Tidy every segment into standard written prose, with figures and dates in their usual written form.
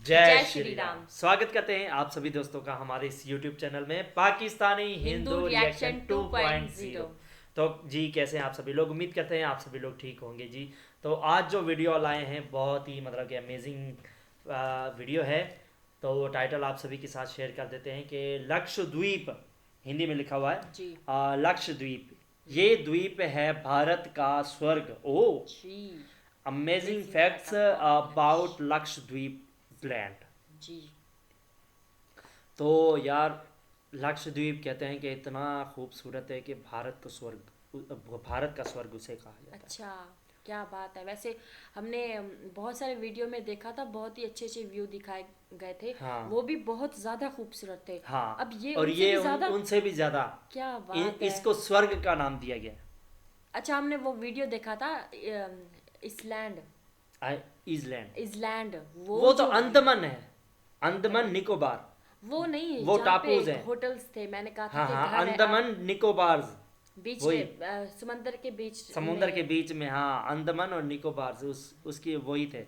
जय श्री राम। स्वागत करते हैं आप सभी दोस्तों का हमारे इस YouTube चैनल में पाकिस्तानी हिंदू रिएक्शन 2.0। तो जी कैसे हैं आप सभी लोग। उम्मीद करते हैं आप सभी लोग ठीक होंगे जी। तो आज जो वीडियो लाए हैं बहुत ही मतलब कि अमेजिंग वीडियो है। तो टाइटल आप सभी के साथ शेयर कर देते हैं कि लक्षद्वीप, हिंदी में लिखा हुआ है जी। लक्षद्वीप, ये द्वीप है भारत का स्वर्ग। Oh amazing facts about Lakshadweep land जी। तो यार लक्षद्वीप कहते हैं कि इतना खूबसूरत है कि भारत का स्वर्ग उसे कहा जाता है। अच्छा, क्या बात है। वैसे हमने बहुत सारे वीडियो में देखा था, बहुत ही अच्छे अच्छे व्यू दिखाए गए थे। हाँ वो भी बहुत ज्यादा खूबसूरत थे। हाँ। अब ये और उनसे ये भी ज्यादा उनसे भी ज्यादा क्या बात है। इसको स्वर्ग का नाम दिया गया। अच्छा, हमने वो वीडियो देखा था इसलैंड आइसलैंड, इसलैंड वो तो अंडमान है, अंडमान निकोबार। वो नहीं, वो जहाँ टापूज पे है। होटल्स थे, मैंने कहा था हाँ कि हाँ, घर है, अंडमान निकोबार बीच वही में समंदर के बीच समुंदर के बीच में। हाँ, अंडमान और निकोबार उसकी वही थे।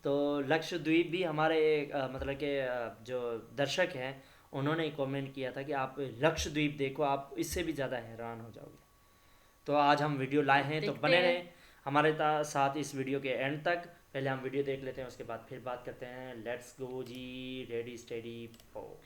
तो लक्षद्वीप भी हमारे मतलब के जो दर्शक हैं उन्होंने कमेंट किया था कि आप लक्षद्वीप देखो, आप इससे भी ज़्यादा हैरान हो जाओगे। तो आज हम वीडियो लाए हैं, तो बने रहें हमारे साथ इस वीडियो के एंड तक। पहले हम वीडियो देख लेते हैं, उसके बाद फिर बात करते हैं। लेट्स गो जी, रेडी स्टेडी गो।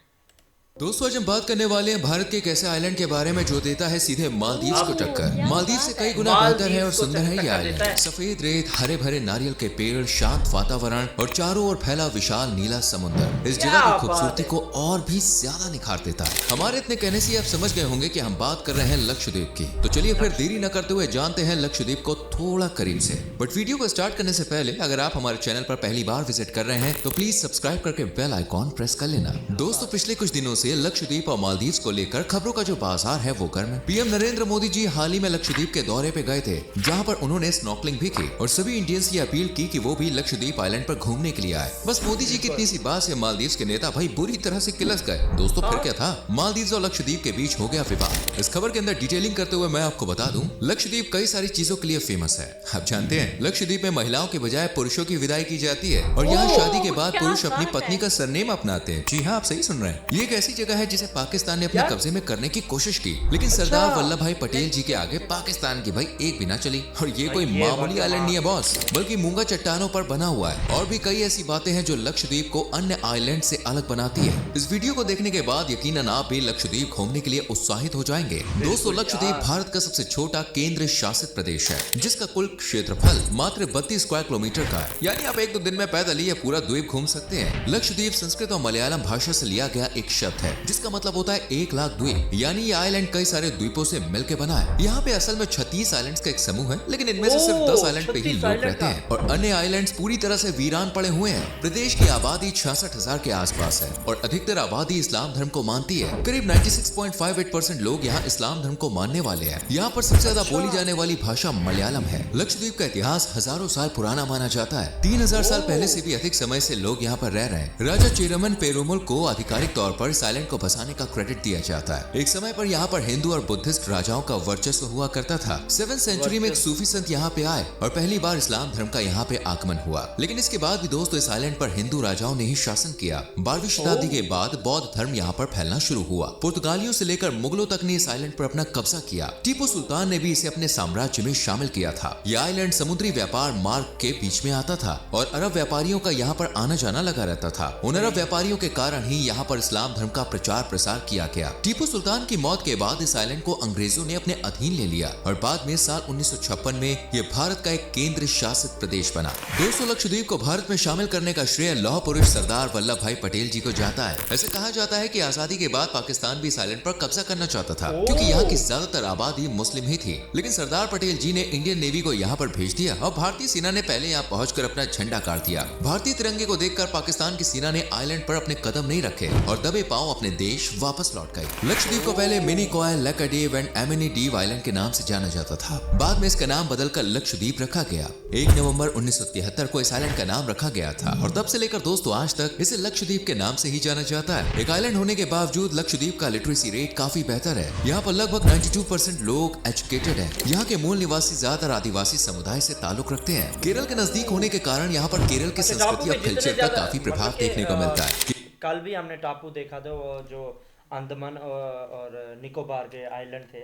दोस्तों आज हम बात करने वाले हैं भारत के एक ऐसे आइलैंड के बारे में जो देता है सीधे मालदीव को टक्कर। मालदीव से कई गुना बेहतर है और सुंदर है ये आइलैंड। सफेद रेत, हरे भरे नारियल के पेड़, शांत वातावरण और चारों ओर फैला विशाल नीला समुद्र इस जगह की खूबसूरती को और भी ज्यादा निखार देता है। हमारे इतने कहने से आप समझ गए होंगे कि हम बात कर रहे हैं लक्षद्वीप की। तो चलिए फिर देरी न करते हुए जानते हैं लक्षद्वीप को थोड़ा करीब से। बट वीडियो को स्टार्ट करने से पहले अगर आप हमारे चैनल पर पहली बार विजिट कर रहे हैं तो प्लीज सब्सक्राइब करके बेल आइकॉन प्रेस कर लेना। दोस्तों पिछले कुछ दिनों से लक्षद्वीप और मालदीव्स को लेकर खबरों का जो बाजार है वो गर्म है। पीएम नरेंद्र मोदी जी हाल ही में लक्षद्वीप के दौरे पे गए थे, जहां पर उन्होंने स्नॉर्कलिंग भी की और सभी इंडियंस की अपील की कि वो भी लक्षद्वीप आइलैंड पर घूमने के लिए आए। बस मोदी जी की इतनी सी बात से मालदीव्स के नेता भाई बुरी तरह से किलस गए। दोस्तों फिर क्या था, मालदीव्स और लक्षद्वीप के बीच हो गया विवाद। इस खबर के अंदर डिटेलिंग करते हुए मैं आपको बता दूं, लक्षद्वीप कई सारी चीजों के लिए फेमस है। आप जानते हैं लक्षद्वीप में महिलाओं के बजाय पुरुषों की विदाई की जाती है और यहाँ शादी के बाद पुरुष अपनी पत्नी का सरनेम अपनाते हैं। जी हाँ, आप सही सुन रहे हैं। ये एक ऐसी जगह है जिसे पाकिस्तान ने अपने कब्जे में करने की कोशिश की, लेकिन सरदार वल्लभ भाई पटेल जी के आगे पाकिस्तान की भाई एक भी ना चली। और ये कोई मामूली आइलैंड नहीं है बॉस, बल्कि मूंगा चट्टानों पर बना हुआ है। और भी कई ऐसी बातें हैं जो लक्षद्वीप को अन्य आइलैंड से अलग बनाती है। इस वीडियो को देखने के बाद यकीनन आप भी लक्षद्वीप घूमने के लिए उत्साहित हो जाएंगे। दोस्तों लक्षद्वीप भारत का सबसे छोटा केंद्र शासित प्रदेश है, जिसका कुल क्षेत्रफल मात्र 32 स्क्वायर किलोमीटर का है। यानी आप एक दो दिन में पैदल ही पूरा द्वीप घूम सकते हैं। लक्षद्वीप संस्कृत और मलयालम भाषा से लिया गया एक शब्द है, जिसका मतलब होता है 1 लाख द्वीप। यानी ये आइलैंड कई सारे द्वीपों से मिलकर बना है। यहाँ पे असल में 36 आइलैंड्स का एक समूह है, लेकिन इनमें से सिर्फ 10 आइलैंड पे ही लोग रहते हैं और अन्य आइलैंड्स पूरी तरह से वीरान पड़े हुए हैं। प्रदेश की आबादी 66,000 के आसपास है और अधिकतर आबादी इस्लाम धर्म को मानती है। करीब 96.58% लोग यहाँ इस्लाम धर्म को मानने वाले हैं। यहाँ पर सबसे ज्यादा बोली जाने वाली भाषा मलयालम है। लक्षद्वीप का इतिहास हजारों साल पुराना माना जाता है। 3000 साल पहले से भी अधिक समय से लोग यहाँ पर रह रहे हैं। राजा चेरमन पेरुमल को आधिकारिक तौर पर इस आइलैंड को बसाने का क्रेडिट दिया जाता है। एक समय पर यहाँ पर हिंदू और बुद्धिस्ट राजाओं का वर्चस्व हुआ करता था। 7th सेंचुरी में एक सूफी संत यहाँ पे आए और पहली बार इस्लाम धर्म का यहाँ पे आगमन हुआ। लेकिन इसके बाद भी दोस्तों इस आइलैंड पर हिंदू राजाओं ने ही शासन किया। 12वीं शताब्दी के बाद बौद्ध धर्म यहाँ पर फैलना शुरू हुआ। पुर्तगालियों से लेकर मुगलों तक ने इस आइलैंड पर अपना कब्जा किया। टीपू सुल्तान ने भी इसे अपने साम्राज्य में शामिल किया था। यह आइलैंड समुद्री व्यापार मार्ग के बीच में आता था और अरब व्यापारियों का यहाँ पर आना जाना लगा रहता था। उन अरब व्यापारियों के कारण ही यहाँ पर इस्लाम धर्म का प्रचार प्रसार किया गया। टीपू सुल्तान की मौत के बाद इस आइलैंड को अंग्रेजों ने अपने अधीन ले लिया और बाद में साल 1956 में यह भारत का एक केंद्र शासित प्रदेश बना। दोस्तों लक्षद्वीप को भारत में शामिल करने का श्रेय लौह पुरुष सरदार वल्लभ भाई पटेल जी को जाता है। ऐसे कहा जाता है कि आजादी के बाद पाकिस्तान भी इस आइलैंड पर कब्जा करना चाहता था, क्योंकि यहाँ की ज्यादातर आबादी मुस्लिम ही थी। लेकिन सरदार पटेल जी ने इंडियन नेवी को यहाँ पर भेज दिया और भारतीय सेना ने पहले यहाँ पहुंचकर अपना झंडा गाड़ दिया। भारतीय तिरंगे को देखकर पाकिस्तान की सेना ने आइलैंड पर अपने कदम नहीं रखे और दबे पांव नाव अपने देश वापस लौट गई। लक्षद्वीप को पहले मिनिकॉय, लैकाडीव एंड एमिनीडीव आइलैंड के नाम से जाना जाता था। बाद में इसका नाम बदलकर लक्षद्वीप रखा गया। 1 नवंबर 1973 को इस आइलैंड का नाम रखा गया था और तब से लेकर दोस्तों आज तक इसे लक्षद्वीप के नाम से ही जाना जाता है। एक आइलैंड होने के बावजूद लक्षद्वीप का लिटरेसी रेट काफी बेहतर है। यहाँ पर लगभग 92% लोग एजुकेटेड हैं। यहाँ के मूल निवासी ज्यादातर आदिवासी समुदाय से ताल्लुक रखते हैं। केरल के नजदीक होने के कारण यहाँ पर केरल की संस्कृति और कल्चर का काफी प्रभाव देखने को मिलता है। कल भी हमने टापू देखा था, जो अंडमान और निकोबार के आइलैंड थे,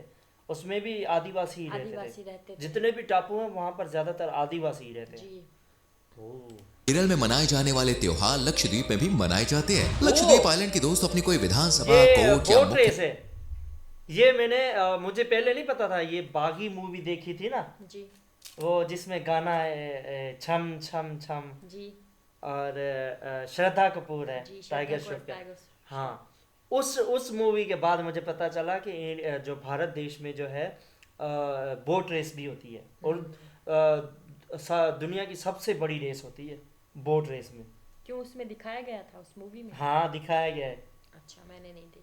उसमें भी आदिवासी ही रहते थे। जितने भी टापू हैं वहाँ पर ज्यादातर आदिवासी ही रहते हैं। केरल में मनाए जाने वाले त्योहार लक्षद्वीप में भी मनाए जाते हैं। लक्षद्वीप आइलैंड के दोस्त अपनी कोई विधानसभा, कोर्ट या बोट रेस है। ये मैंने मुझे पहले नहीं पता था। ये बागी मूवी देखी थी ना जी, वो जिसमें गाना है छम छम छम जी, और श्रद्धा कपूर है, टाइगर श्रॉफ का। हाँ, उस मूवी के बाद मुझे पता चला कि जो भारत देश में जो है बोट रेस भी होती है और दुनिया की सबसे बड़ी रेस होती है बोट रेस में। क्यों, उसमें दिखाया गया था उस मूवी में? हाँ, दिखाया गया है। अच्छा, मैंने नहीं देखी।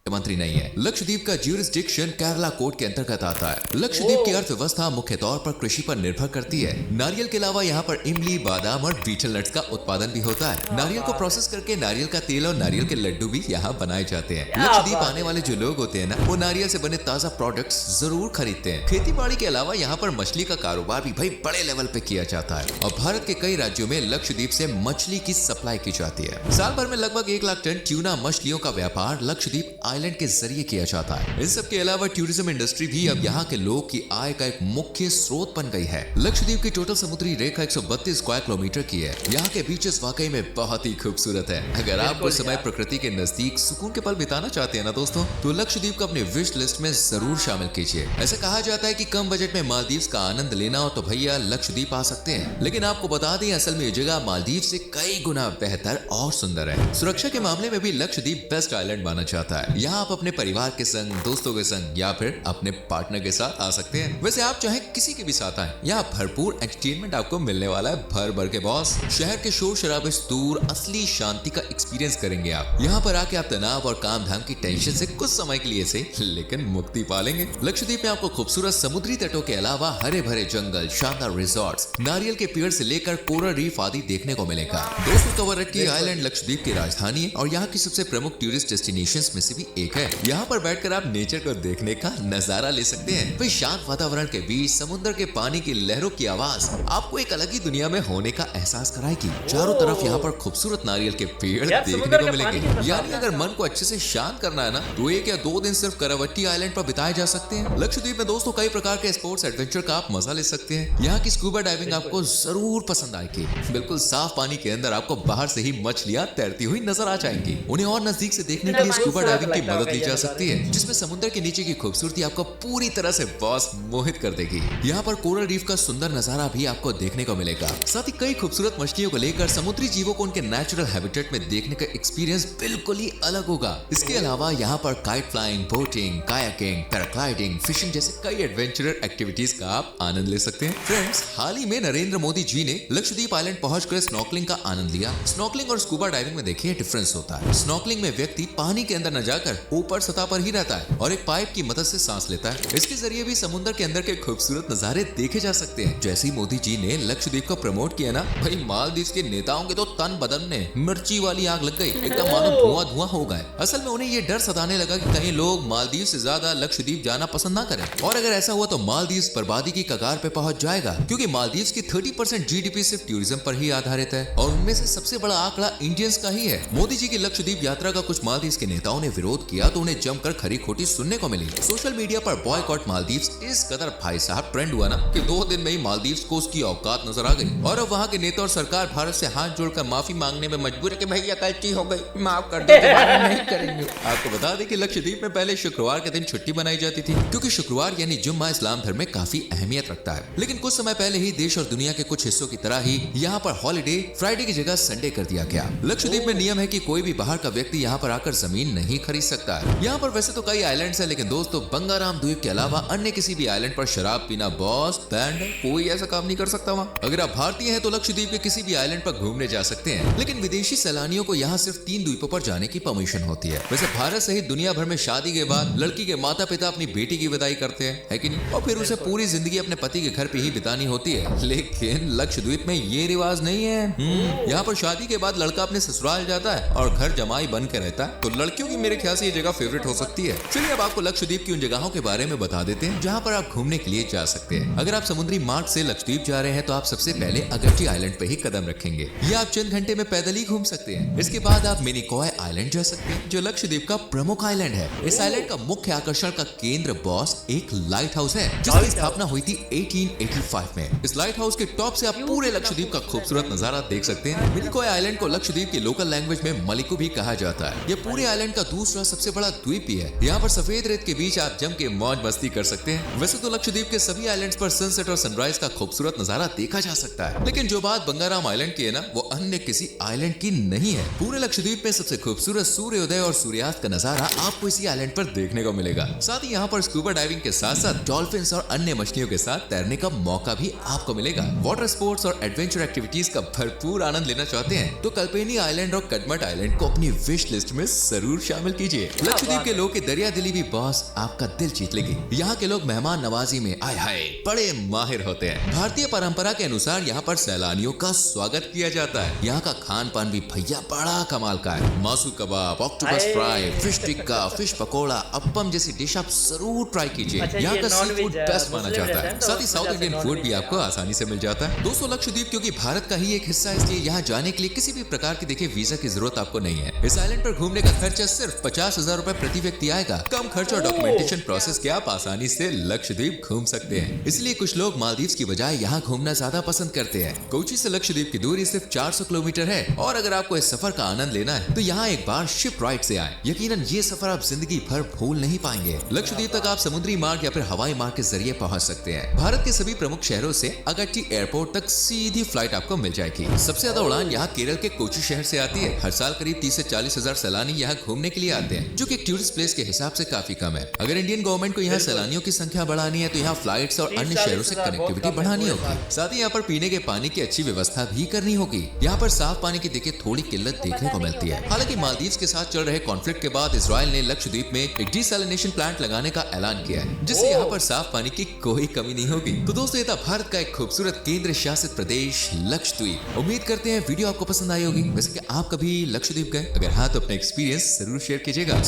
मंत्री नहीं है। लक्षद्वीप का ज्यूरिसडिक्शन केरला कोर्ट के अंतर्गत आता है। लक्षद्वीप की अर्थव्यवस्था मुख्य तौर पर कृषि पर निर्भर करती है। नारियल के अलावा यहाँ पर इमली, बादाम और बीटल नट्स का उत्पादन भी होता है। नारियल को प्रोसेस करके नारियल का तेल और नारियल के लड्डू भी यहाँ बनाए जाते हैं। लक्षद्वीप आने वाले जो लोग होते हैं ना, वो नारियल से बने ताजा प्रोडक्ट्स जरूर खरीदते हैं। खेती बाड़ी के अलावा यहाँ पर मछली का कारोबार भी भाई बड़े लेवल पे किया जाता है और भारत के कई राज्यों में लक्षद्वीप से मछली की सप्लाई की जाती है। साल भर में लगभग 1 लाख टन ट्यूना मछलियों का व्यापार लक्षद्वीप आइलैंड के जरिए किया जाता है। इन सब के अलावा टूरिज्म इंडस्ट्री भी अब यहाँ के लोग की आय का एक मुख्य स्रोत बन गई है। लक्षद्वीप की टोटल समुद्री रेखा 132 स्क्वायर किलोमीटर की है। यहाँ के बीचेस वाकई में बहुत ही खूबसूरत है। अगर आप कुछ समय प्रकृति के नजदीक सुकून के पल बिताना चाहते हैं ना दोस्तों, तो लक्षद्वीप को अपने विश लिस्ट में जरूर शामिल कीजिए। ऐसा कहा जाता है कि कम बजट में मालदीव का आनंद लेना हो तो भैया लक्षद्वीप आ सकते हैं। लेकिन आपको बता दें, असल में ये जगह मालदीव से कई गुना बेहतर और सुंदर है। सुरक्षा के मामले में भी लक्षद्वीप बेस्ट आइलैंड माना जाता है। यहाँ आप अपने परिवार के संग, दोस्तों के संग या फिर अपने पार्टनर के साथ आ सकते हैं। वैसे आप चाहे किसी के भी साथ आए, यहाँ भरपूर एंटरटेनमेंट आपको मिलने वाला है। भर भर के बॉस, शहर के शोर शराबे से दूर असली शांति का एक्सपीरियंस करेंगे आप। यहाँ पर आके आप तनाव और काम धाम की टेंशन से कुछ समय के लिए से लेकिन मुक्ति पालेंगे। लक्षद्वीप में आपको खूबसूरत समुद्री तटों के अलावा हरे भरे जंगल, शानदार रिजॉर्ट्स, नारियल के पेड़ से लेकर कोरल रीफ आदि देखने को मिलेगा। दोस्तों, कवरत्ती आइलैंड लक्षद्वीप की राजधानी है और यहाँ की सबसे प्रमुख टूरिस्ट डेस्टिनेशंस में से भी एक है। यहाँ पर बैठकर आप नेचर को देखने का नजारा ले सकते हैं। भाई शांत वातावरण के बीच समुद्र के पानी की लहरों की आवाज आपको एक अलग ही दुनिया में होने का एहसास कराएगी। चारों तरफ यहाँ पर खूबसूरत नारियल के पेड़ देखने को मिलेंगे। यानी अगर मन को अच्छे से शांत करना है ना, तो 1 या 2 दिन सिर्फ कवरत्ती आइलैंड पर बिताए जा सकते हैं। लक्षद्वीप में दोस्तों कई प्रकार के स्पोर्ट्स एडवेंचर का आप मजा ले सकते हैं। यहाँ की स्कूबा डाइविंग आपको जरूर पसंद आएगी। बिल्कुल साफ पानी के अंदर आपको बाहर से ही मछलियाँ तैरती हुई नजर आ जाएंगी। उन्हें और नजदीक से देखने के लिए स्कूबा डाइविंग की मदद ली जा सकती है, जिसमें समुद्र के नीचे की खूबसूरती आपको पूरी तरह से बॉस मोहित कर देगी। यहाँ पर कोरल रीफ का सुंदर नजारा भी आपको देखने को मिलेगा। साथ ही कई खूबसूरत मछलियों को लेकर समुद्री जीवों को उनके नेचुरल हैबिटेट में देखने का एक्सपीरियंस बिल्कुल ही अलग होगा। इसके अलावा यहाँ पर kite flying, boating, kayaking, paragliding, fishing जैसे कई एडवेंचरस एक्टिविटीज का आप आनंद ले सकते हैं। फ्रेंड्स, हाल ही में नरेंद्र मोदी जी ने लक्षद्वीप आइलैंड पहुंचकर स्नॉर्कलिंग का आनंद लिया। स्नॉर्कलिंग और स्कूबा डाइविंग में देखिए डिफरेंस होता है। स्नॉर्कलिंग में व्यक्ति पानी के अंदर न जाकर ऊपर सतह पर ही रहता है और एक पाइप की मदद से सांस लेता है। इसके जरिए भी समुद्र के अंदर के खूबसूरत नजारे देखे जा सकते हैं। जैसे ही मोदी जी ने लक्षद्वीप को प्रमोट किया ना, भाई मालदीव के नेताओं के तो तन बदन में मिर्ची वाली आग लग गई, एकदम मानो धुआं धुआं हो गए। असल में उन्हें ये डर सताने लगा कि कहीं लोग मालदीव से ज्यादा लक्षद्वीप जाना पसंद ना करें, और अगर ऐसा हुआ तो मालदीव बर्बादी की कगार पे पहुंच जाएगा, क्योंकि मालदीव की 30% जीडीपी सिर्फ टूरिज्म पर ही आधारित है और उनमें से सबसे बड़ा आंकड़ा इंडियंस का ही है। मोदी जी की लक्षद्वीप यात्रा का कुछ मालदीव के नेताओं ने विरोध किया तो उन्हें जमकर खरी खोटी सुनने को मिली। सोशल मीडिया पर बॉयकॉट मालदीव्स इस कदर भाई साहब ट्रेंड हुआ ना कि 2 दिन में ही मालदीव्स को उसकी औकात नजर आ गई और अब वहाँ के नेता और सरकार भारत से हाथ जोड़कर माफी मांगने में मजबूर है कि भैया गलती हो गई, माफ कर दो, दोबारा नहीं करेंगे। आपको बता दें कि लक्षद्वीप में पहले शुक्रवार के दिन छुट्टी बनाई जाती थी, क्योंकि शुक्रवार यानी जुम्मा इस्लाम धर्म में काफी अहमियत रखता है। लेकिन कुछ समय पहले ही देश और दुनिया के कुछ हिस्सों की तरह ही यहाँ पर हॉलिडे फ्राइडे की जगह संडे कर दिया गया। लक्षद्वीप में नियम है कि कोई भी बाहर का व्यक्ति यहाँ पर आकर जमीन नहीं खरीद सकता है। यहाँ पर वैसे तो कई आइलैंड्स हैं, लेकिन दोस्तों बंगाराम द्वीप के अलावा अन्य किसी भी आइलैंड पर शराब पीना बॉस बैंड कोई ऐसा काम नहीं कर सकता वहाँ। अगर आप भारतीय हैं तो लक्षद्वीप के किसी भी आइलैंड पर घूमने जा सकते हैं, लेकिन विदेशी सैलानियों को यहाँ सिर्फ 3 द्वीपों पर जाने की परमिशन होती है। वैसे भारत सहित दुनिया भर में शादी के बाद लड़की के माता पिता अपनी बेटी की विदाई करते हैं, है कि नहीं, और फिर उसे पूरी जिंदगी अपने पति के घर पे ही बितानी होती है। लेकिन लक्षद्वीप में ये रिवाज नहीं है। यहाँ पर शादी के बाद लड़का अपने ससुराल जाता है और घर जमाई बन के रहता है। तो लड़कियों की मेरे ख्याल से ये जगह फेवरेट हो सकती है। चलिए अब आपको लक्षद्वीप की उन जगहों के बारे में बता देते हैं जहाँ पर आप घूमने के लिए जा सकते हैं। अगर आप समुद्री मार्ग से लक्षद्वीप जा रहे हैं तो आप सबसे पहले अगट्टी आइलैंड पे ही कदम रखेंगे। ये आप चंद घंटे में पैदल ही घूम सकते हैं। इसके बाद आप मिनिकॉय आइलैंड जा सकते हैं, जो लक्षद्वीप का प्रमुख आइलैंड है। इस आइलैंड का मुख्य आकर्षण का केंद्र बॉस एक लाइट हाउस है, जिसकी स्थापना हुई थी 1885 में। इस लाइट हाउस के टॉप से आप पूरे लक्षद्वीप का खूबसूरत नजारा देख सकते हैं। मिनिकॉय आइलैंड को लक्षद्वीप की लोकल लैंग्वेज में मलिकू भी कहा जाता है। यह पूरे आइलैंड का दूसरा सबसे बड़ा द्वीप भी है। यहाँ पर सफेद रेत के बीच आप जम के मौज मस्ती कर सकते हैं। वैसे तो लक्षद्वीप के सभी आइलैंड्स पर सनसेट और सनराइज का खूबसूरत नजारा देखा जा सकता है, लेकिन जो बात बंगाराम आइलैंड की है ना, वो अन्य किसी आइलैंड की नहीं है। पूरे लक्षद्वीप में सबसे खूबसूरत सूर्योदय और सूर्यास्त का नजारा आपको इसी आइलैंड पर देखने को मिलेगा। साथ ही यहाँ पर स्कूबा डाइविंग के साथ साथ डॉल्फिन्स और अन्य मछलियों के साथ तैरने का मौका भी आपको मिलेगा। वाटर स्पोर्ट्स और एडवेंचर एक्टिविटीज का भरपूर आनंद लेना चाहते हैं तो कल्पेनी आइलैंड और कदमत आइलैंड को अपनी विश लिस्ट में जरूर शामिल कीजिए। लक्षद्वीप के लोग की दरिया दिली भी बॉस आपका दिल जीत लेगी। यहाँ के लोग मेहमान नवाजी में आय हाय बड़े माहिर होते हैं। भारतीय परंपरा के अनुसार यहाँ पर सैलानियों का स्वागत किया जाता है। यहाँ का खान पान भी भैया बड़ा कमाल का है। मासू कबाब, octopus fry, fish tikka, fish pakora, appam जैसी डिश आप जरूर ट्राई कीजिए। यहाँ का सी फूड बेस्ट माना जाता है। साथ ही साउथ इंडियन फूड भी आपको आसानी से मिल जाता है। दोस्तों लक्षद्वीप क्योंकि भारत का ही एक हिस्सा है, इसलिए यहाँ जाने के लिए किसी भी प्रकार की देखिए वीजा की जरूरत आपको नहीं है। इस आइलैंड पर घूमने का खर्चा सिर्फ 50,000 रुपए प्रति व्यक्ति आएगा। कम खर्च और डॉक्यूमेंटेशन प्रोसेस के आप आसानी से लक्षद्वीप घूम सकते हैं। इसलिए कुछ लोग मालदीव्स की बजाय यहाँ घूमना ज्यादा पसंद करते हैं। कोची से लक्षद्वीप की दूरी सिर्फ 400 किलोमीटर है और अगर आपको इस सफर का आनंद लेना है तो यहाँ एक बार शिप राइड से आए। यकीनन ये सफर आप जिंदगी भर भूल नहीं पाएंगे। लक्षद्वीप तक आप समुद्री मार्ग या फिर हवाई मार्ग के जरिए पहुंच सकते हैं। भारत के सभी प्रमुख शहरों से अगट्टी एयरपोर्ट तक सीधी फ्लाइट आपको मिल जाएगी। सबसे ज्यादा उड़ान यहाँ केरल के कोची शहर से आती है। हर साल करीब 30 से 40 हजार सैलानी यहाँ घूमने के लिए आते हैं, जो कि एक टूरिस्ट प्लेस के हिसाब से काफी कम है। अगर इंडियन गवर्नमेंट को यहाँ सैलानियों की संख्या बढ़ानी है तो यहाँ फ्लाइट्स और अन्य शहरों से कनेक्टिविटी बढ़ानी होगी। साथ ही यहाँ पर पीने के पानी की अच्छी व्यवस्था भी करनी होगी। यहाँ पर साफ पानी की देखिए थोड़ी किल्लत देखने को मिलती है। हालांकि मालदीव्स के साथ चल रहे कॉन्फ्लिक्ट के बाद इजराइल ने लक्षद्वीप में एक डिसैलिनेशन प्लांट लगाने का ऐलान किया है, जिससे यहाँ पर साफ पानी की कोई कमी नहीं होगी। तो दोस्तों ये था भारत का एक खूबसूरत केंद्र शासित प्रदेश लक्षद्वीप। उम्मीद करते हैं वीडियो आपको पसंद आई होगी। वैसे कि आप कभी लक्षद्वीप गए? अगर हाँ तो अपना एक्सपीरियंस जरूर शेयर कीजिएगा।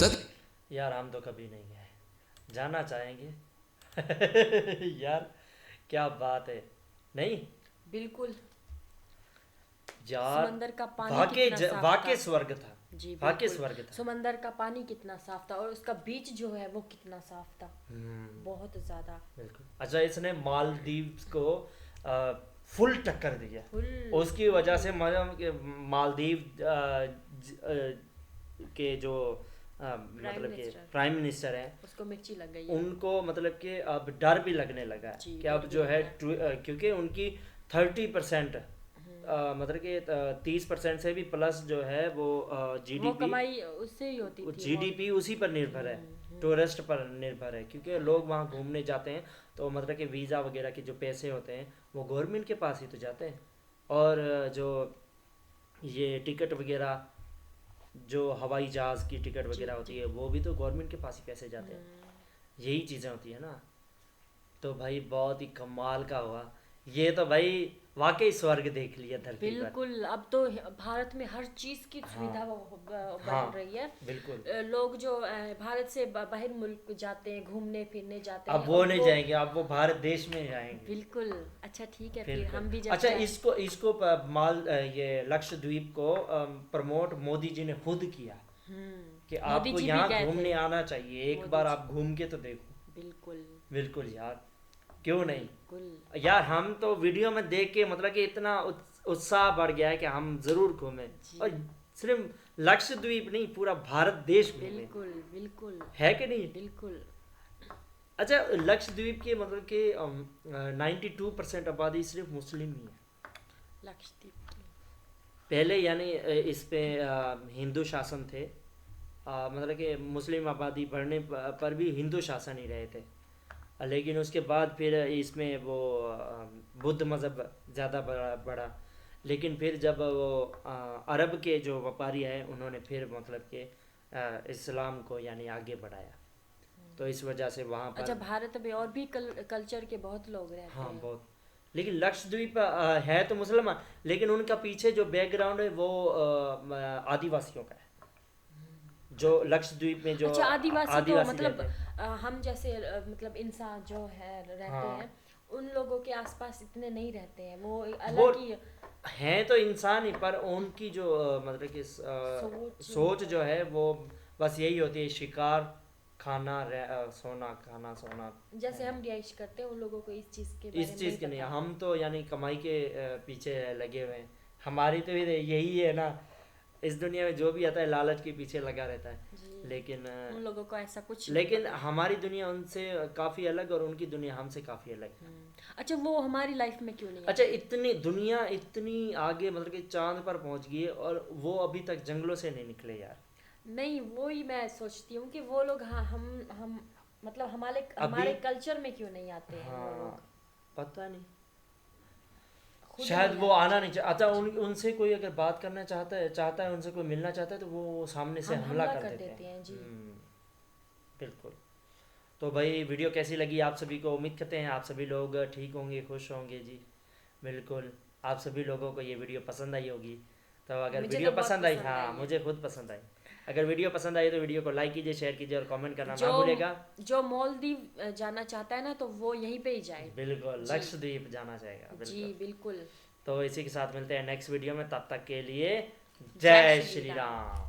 यार हम तो कभी नहीं गए, जाना चाहेंगे। यार क्या बात है। नहीं बिल्कुल यार, समंदर का पानी वाकई स्वर्ग था। जी वाकई स्वर्ग था। समंदर का पानी कितना साफ था और उसका बीच जो है वो कितना साफ था, बहुत ज्यादा। बिल्कुल। अच्छा, इसने मालदीव्स को फुल टक्कर दिया। उसकी वजह से मालदीव के जो मतलब कि प्राइम मिनिस्टर हैं, उसको मिर्ची लग गई। उनको मतलब कि अब डर भी लगने लगा है कि अब जो है क्योंकि उनकी 30% मतलब कि 30% से भी प्लस जो है वो जीडीपी कमाई उससे ही होती थी। जीडीपी उसी पर निर्भर है, टूरिस्ट पर निर्भर है। क्योंकि लोग वहाँ घूमने जाते हैं तो मतलब कि वीज़ा वगैरह के जो पैसे होते हैं वो गवर्नमेंट के पास ही तो जाते हैं, और जो ये टिकट वगैरह जो हवाई जहाज़ की टिकट वगैरह होती है वो भी तो गवर्नमेंट के पास ही पैसे जाते हैं। यही चीज़ें होती है ना। तो भाई बहुत ही कमाल का हुआ ये, तो भाई वाकई स्वर्ग देख लिया धरती पर। बिल्कुल। अब तो भारत में हर चीज की सुविधा बन रही है। बिल्कुल। लोग जो भारत से बाहर मुल्क जाते हैं, घूमने फिरने जाते हैं, अब वो नहीं जाएंगे, अब वो भारत देश में जाएंगे। बिल्कुल। अच्छा ठीक है, फिर हम भी जाते अच्छा हैं। इसको ये लक्षद्वीप को प्रमोट मोदी जी ने खुद किया कि आपको यहाँ घूमने आना चाहिए, एक बार आप घूम के तो देखो। बिल्कुल बिल्कुल यार, क्यों नहीं यार। हम तो वीडियो में देख के मतलब कि इतना उत्साह बढ़ गया है कि हम जरूर घूमें, और सिर्फ लक्षद्वीप नहीं पूरा भारत देश घूमें। बिल्कुल बिल्कुल, है कि नहीं? बिल्कुल। अच्छा, लक्षद्वीप के मतलब कि 92% आबादी सिर्फ मुस्लिम ही है लक्षद्वीप की। पहले, यानी इस पे हिंदू शासन थे, मतलब कि मुस्लिम आबादी बढ़ने पर भी हिंदू शासन ही रहे थे। लेकिन उसके बाद फिर इसमें वो बुद्ध मज़हब ज़्यादा बढ़ा। लेकिन फिर जब वो अरब के जो व्यापारी आए उन्होंने फिर मतलब कि इस्लाम को यानी आगे बढ़ाया, तो इस वजह से वहाँ पर। अच्छा, भारत में और भी कल्चर के बहुत लोग रहते हाँ हैं। बहुत, लेकिन लक्षद्वीप है तो मुसलमान, लेकिन उनका पीछे जो बैकग्राउंड है वो आदिवासियों का है। जो लक्षद्वीप में जो अच्छा, आदिवासी तो आदिवासी मतलब रहते हैं। हम जैसे मतलब इंसान जो है रहते हाँ। हैं, उन लोगों के आसपास इतने नहीं रहते हैं, वो एक वो अलग ही हैं तो इंसान ही, पर उनकी जो मतलब कि सोच जो है वो बस यही होती है, शिकार, खाना, सोना, खाना सोना। जैसे हम रिहाइश करते हैं, उन लोगों को इस चीज़ के बारे इस में चीज़ के नहीं, पता। हम तो यानी कमाई के पीछे लगे हुए हैं। हमारी तो यही है ना, इस दुनिया में जो भी आता है लालच के पीछे लगा रहता है। जी। लेकिन उन लोगों को ऐसा कुछ लेकिन हमारी दुनिया उनसे काफ़ी अलग और उनकी दुनिया हमसे काफ़ी अलग है। अच्छा, वो हमारी लाइफ में क्यों नहीं अच्छा, आते? इतनी दुनिया इतनी आगे मतलब कि चांद पर पहुंच गई है और वो अभी तक जंगलों से नहीं निकले यार। नहीं, वो ही मैं सोचती हूँ कि वो लोग, हाँ, हम मतलब हमारे कल्चर में क्यों नहीं आते हैं वो हाँ, लोग? पता नहीं, खुद शायद नहीं वो आते। आना नहीं चाहता। उनसे कोई अगर बात करना चाहता है, उनसे कोई मिलना चाहता है, तो वो सामने से हम हमला हमला कर कर देते देते हैं जी। बिल्कुल। तो भाई वीडियो कैसी लगी आप सभी को? उम्मीद करते हैं आप सभी लोग ठीक होंगे, खुश होंगे जी। बिल्कुल, आप सभी लोगों को ये वीडियो पसंद आई होगी। तो अगर मुझे वीडियो तो बहुत पसंद आई, पसंद हाँ आई है। मुझे खुद पसंद आई। अगर वीडियो पसंद आई तो वीडियो को लाइक कीजिए, शेयर कीजिए और कमेंट करना ना जो भूलेगा। जो मालदीव जाना चाहता है ना, तो वो यहीं पे ही जाए। बिल्कुल, जी। लक्षद्वीप जाना चाहेगा जी बिल्कुल। बिल्कुल। तो इसी के साथ मिलते हैं नेक्स्ट वीडियो में, तब तक के लिए जय जय श्री श्री राम। राम।